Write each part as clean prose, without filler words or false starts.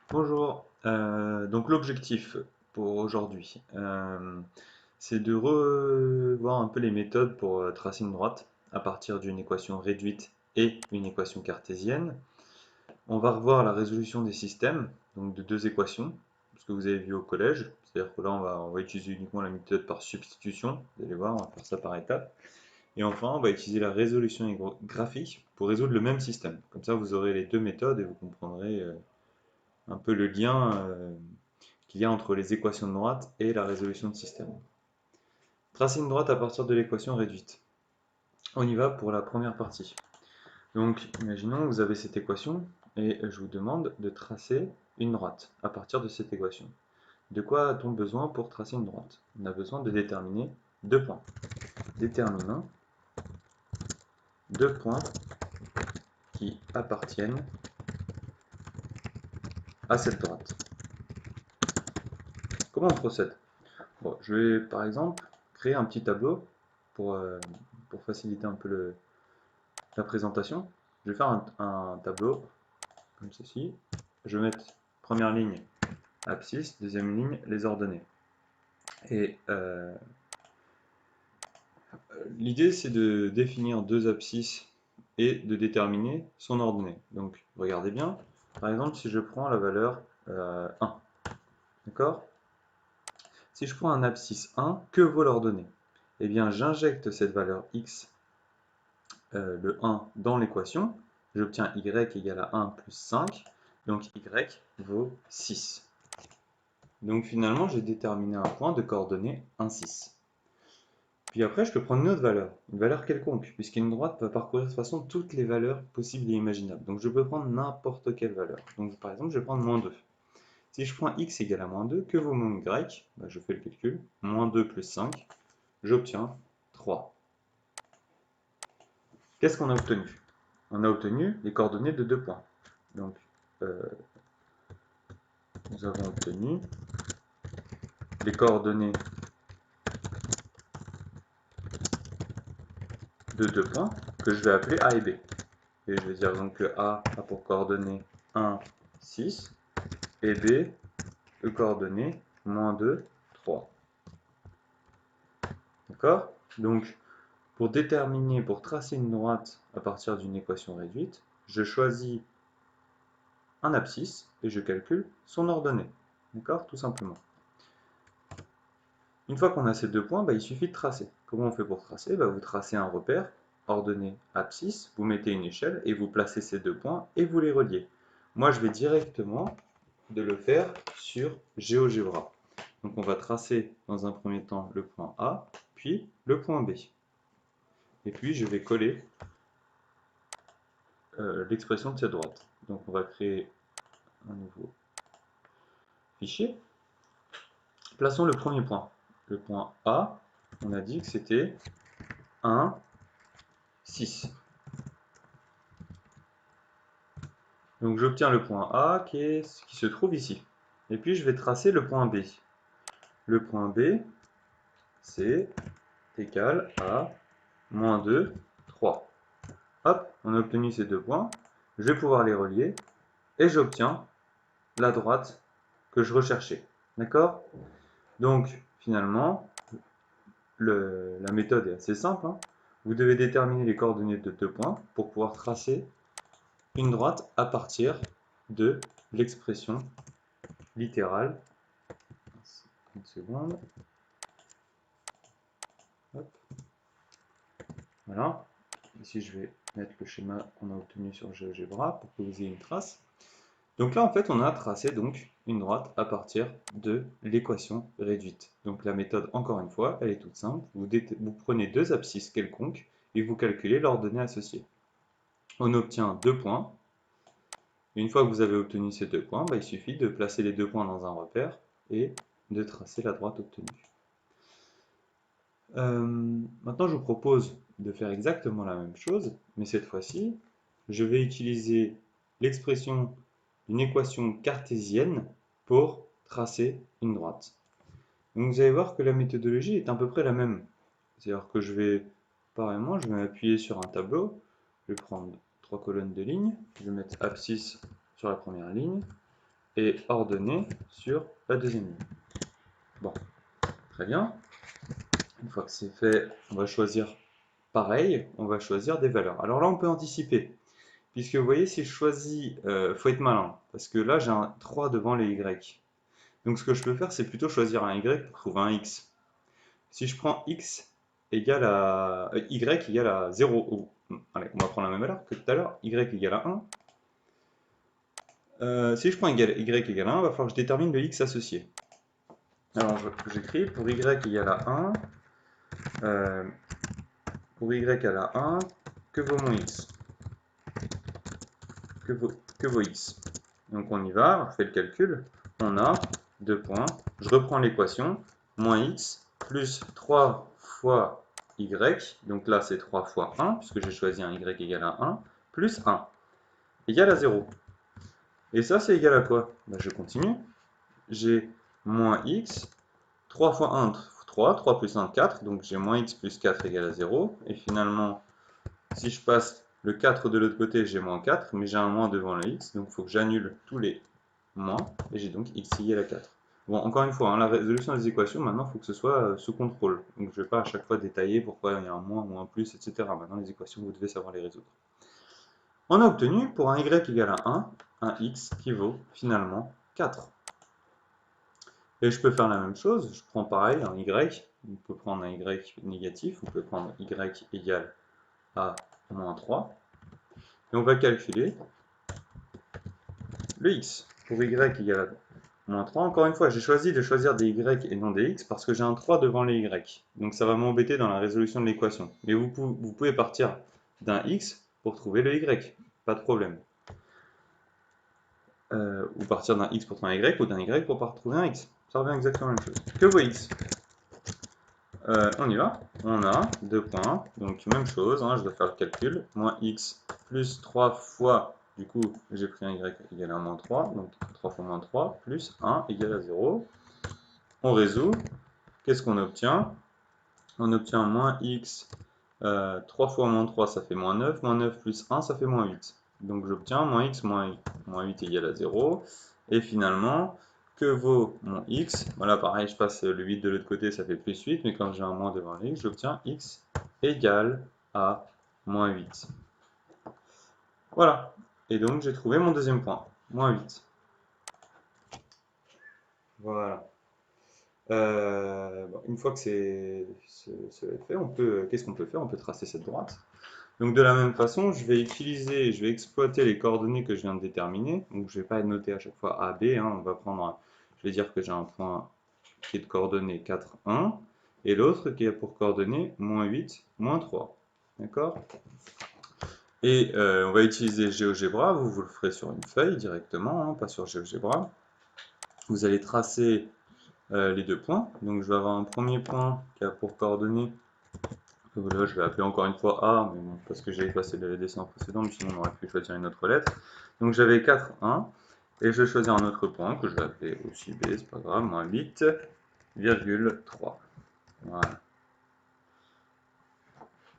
Bonjour. Donc l'objectif pour aujourd'hui, c'est de revoir un peu les méthodes pour tracer une droite à partir d'une équation réduite et une équation cartésienne. On va revoir la résolution des systèmes, donc de deux équations, ce que vous avez vu au collège. C'est-à-dire que là, on va utiliser uniquement la méthode par substitution. Vous allez voir, on va faire ça par étapes. Et enfin, on va utiliser la résolution graphique pour résoudre le même système. Comme ça, vous aurez les deux méthodes et vous comprendrez un peu le lien qu'il y a entre les équations de droite et la résolution de système. Tracer une droite à partir de l'équation réduite. On y va pour la première partie. Donc, imaginons que vous avez cette équation et je vous demande de tracer une droite à partir de cette équation. De quoi a-t-on besoin pour tracer une droite? On a besoin de déterminer deux points. Déterminons deux points qui appartiennent à cette droite. Comment on procède? Bon, je vais par exemple créer un petit tableau pour, euh, pour faciliter un peu la présentation. Je vais faire un tableau comme ceci. Je vais mettre première ligne abscisse, deuxième ligne les ordonnées. Et l'idée c'est de définir deux abscisses et de déterminer son ordonnée. Donc regardez bien, par exemple si je prends la valeur 1, d'accord? Si je prends un abscisse 1, que vaut l'ordonnée? Eh bien j'injecte cette valeur x, le 1 dans l'équation, j'obtiens y égale à 1 plus 5, donc y vaut 6. Donc finalement, j'ai déterminé un point de coordonnées 1, 6. Puis après, je peux prendre une autre valeur, une valeur quelconque, puisqu'une droite va parcourir de toute façon toutes les valeurs possibles et imaginables. Donc je peux prendre n'importe quelle valeur. Donc par exemple, je vais prendre moins 2. Si je prends x égale à moins 2, que vaut mon y? Je fais le calcul. Moins 2 plus 5, j'obtiens 3. Qu'est-ce qu'on a obtenu? On a obtenu les coordonnées de deux points. Donc, euh, nous avons obtenu les coordonnées de deux points que je vais appeler A et B. Et je vais dire donc que A a pour coordonnées 1, 6 et B de coordonnées moins 2, 3. D'accord? Donc, pour tracer une droite à partir d'une équation réduite, je choisis un abscisse et je calcule son ordonnée. D'accord? Tout simplement. Une fois qu'on a ces deux points, il suffit de tracer. Comment on fait pour tracer? Vous tracez un repère, ordonnée abscisse, vous mettez une échelle et vous placez ces deux points et vous les reliez. Moi, je vais directement de le faire sur GeoGebra. Donc on va tracer dans un premier temps le point A, puis le point B. Et puis je vais coller l'expression de cette droite. Donc on va créer un nouveau fichier. Plaçons le premier point. Le point A, on a dit que c'était 1, 6. Donc j'obtiens le point A qui se trouve ici. Et puis je vais tracer le point B. Le point B, c'est égal à moins 2, 3. Hop, on a obtenu ces deux points. Je vais pouvoir les relier et j'obtiens la droite que je recherchais. D'accord? Donc finalement, la méthode est assez simple, hein. Vous devez déterminer les coordonnées de deux points pour pouvoir tracer une droite à partir de l'expression littérale. 30 secondes. Hop. Voilà. Ici, je vais mettre le schéma qu'on a obtenu sur GeoGebra pour que vous ayez une trace. Donc là, en fait, on a tracé donc une droite à partir de l'équation réduite. Donc la méthode, encore une fois, elle est toute simple. Vous prenez deux abscisses quelconques et vous calculez l'ordonnée associée. On obtient deux points. Une fois que vous avez obtenu ces deux points, il suffit de placer les deux points dans un repère et de tracer la droite obtenue. Maintenant, je vous propose de faire exactement la même chose, mais cette fois-ci, je vais utiliser l'expression d'une équation cartésienne pour tracer une droite. Donc vous allez voir que la méthodologie est à peu près la même. C'est-à-dire que je vais m'appuyer sur un tableau, je vais prendre trois colonnes de lignes, je vais mettre abscisse sur la première ligne, est ordonnée sur la deuxième ligne. Bon, très bien. Une fois que c'est fait, on va choisir pareil, on va choisir des valeurs. Alors là, on peut anticiper. Puisque vous voyez, si je choisis, faut être malin, parce que là j'ai un 3 devant les y. Donc ce que je peux faire, c'est plutôt choisir un y pour trouver un x. Si je prends x égale à y égale à 0, allez, on va prendre la même valeur que tout à l'heure, y égale à 1. Si je prends y égale à 1, il va falloir que je détermine le x associé. Alors j'écris pour y égale à 1, pour y égale à 1, que vaut mon x? Que vaut x? Donc on y va, on fait le calcul, on a 2 points, je reprends l'équation, moins x plus 3 fois y, donc là c'est 3 fois 1, puisque j'ai choisi un y égal à 1, plus 1, égal à 0. Et ça c'est égal à quoi? Ben, je continue, j'ai moins x, 3 fois 1, 3, 3 plus 1, 4, donc j'ai moins x plus 4 égale à 0, et finalement, si je passe le 4 de l'autre côté, j'ai moins 4, mais j'ai un moins devant le x, donc il faut que j'annule tous les moins, et j'ai donc x égale à 4. Bon, encore une fois, hein, la résolution des équations, maintenant, il faut que ce soit sous contrôle. Donc, je ne vais pas à chaque fois détailler pourquoi il y a un moins ou un plus, etc. Maintenant, les équations, vous devez savoir les résoudre. On a obtenu, pour un y égale à 1, un x qui vaut finalement 4. Et je peux faire la même chose, je prends pareil, un y, on peut prendre un y négatif, on peut prendre y égale à moins 3, et on va calculer le x. Pour y égale à moins 3, encore une fois, j'ai choisi de choisir des y et non des x parce que j'ai un 3 devant les y. Donc ça va m'embêter dans la résolution de l'équation. Mais vous pouvez partir d'un x pour trouver le y, pas de problème. Ou partir d'un x pour trouver un y, ou d'un y pour trouver un x. Ça revient exactement à la même chose. Que vaut x? On y va. On a 2 points, donc même chose, hein, je dois faire le calcul. Moins x plus 3 fois, du coup, j'ai pris un y égale à moins 3, donc 3 fois moins 3, plus 1 égale à 0. On résout. Qu'est-ce qu'on obtient? On obtient moins x, 3 fois moins 3, ça fait moins 9, moins 9 plus 1, ça fait moins 8. Donc j'obtiens moins x moins 8 égale à 0. Et finalement, que vaut mon x? Voilà, pareil, je passe le 8 de l'autre côté, ça fait plus 8, mais quand j'ai un moins devant x, j'obtiens x égale à moins 8. Voilà. Et donc j'ai trouvé mon deuxième point, moins 8. Voilà. Bon, une fois que c'est fait, qu'est-ce qu'on peut faire? On peut tracer cette droite. Donc de la même façon, je vais exploiter les coordonnées que je viens de déterminer. Donc je ne vais pas noter à chaque fois A, B, hein. On va prendre, je vais dire que j'ai un point qui est de coordonnées 4, 1, et l'autre qui a pour coordonnées moins 8, moins 3. D'accord? Et on va utiliser GeoGebra, vous le ferez sur une feuille directement, hein, pas sur GeoGebra. Vous allez tracer les 2 points. Donc je vais avoir un premier point qui a pour coordonnées, là je vais appeler encore une fois A, mais bon, parce que j'ai effacé le dessin précédent, mais sinon on aurait pu choisir une autre lettre. Donc j'avais 4, 1, et je vais choisir un autre point que je vais appeler aussi B, c'est pas grave, moins 8,3. Voilà.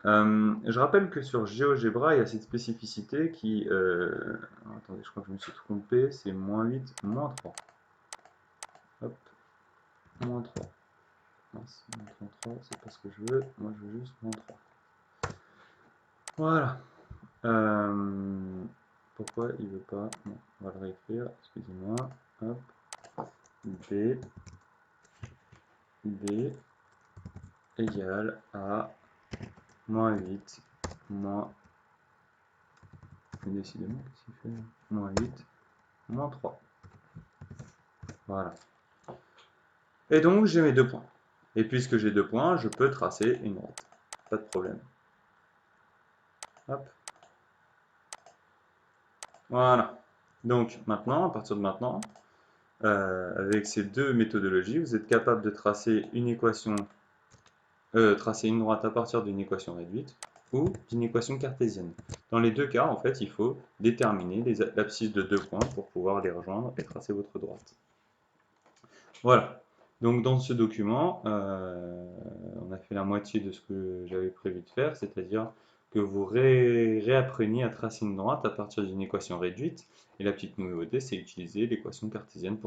Je rappelle que sur GeoGebra, il y a cette spécificité qui... attendez, je crois que je me suis trompé, c'est moins 8, moins 3. Hop, moins 3. Mince, moins 33, c'est pas ce que je veux, moi je veux juste moins 3. Voilà. Pourquoi il veut pas? Non, on va le réécrire, excusez-moi. Hop. B égale à moins 8, moins... Décidément, qu'est-ce qu'il fait? Moins 8, moins 3. Voilà. Et donc, j'ai mes 2 points. Et puisque j'ai 2 points, je peux tracer une droite. Pas de problème. Hop. Voilà. Donc, maintenant, à partir de maintenant, avec ces deux méthodologies, vous êtes capable de tracer une équation, tracer une droite à partir d'une équation réduite ou d'une équation cartésienne. Dans les deux cas, en fait, il faut déterminer les abscisses de 2 points pour pouvoir les rejoindre et tracer votre droite. Voilà. Donc dans ce document, on a fait la moitié de ce que j'avais prévu de faire, c'est-à-dire que vous réappreniez à tracer une droite à partir d'une équation réduite. Et la petite nouveauté, c'est utiliser l'équation cartésienne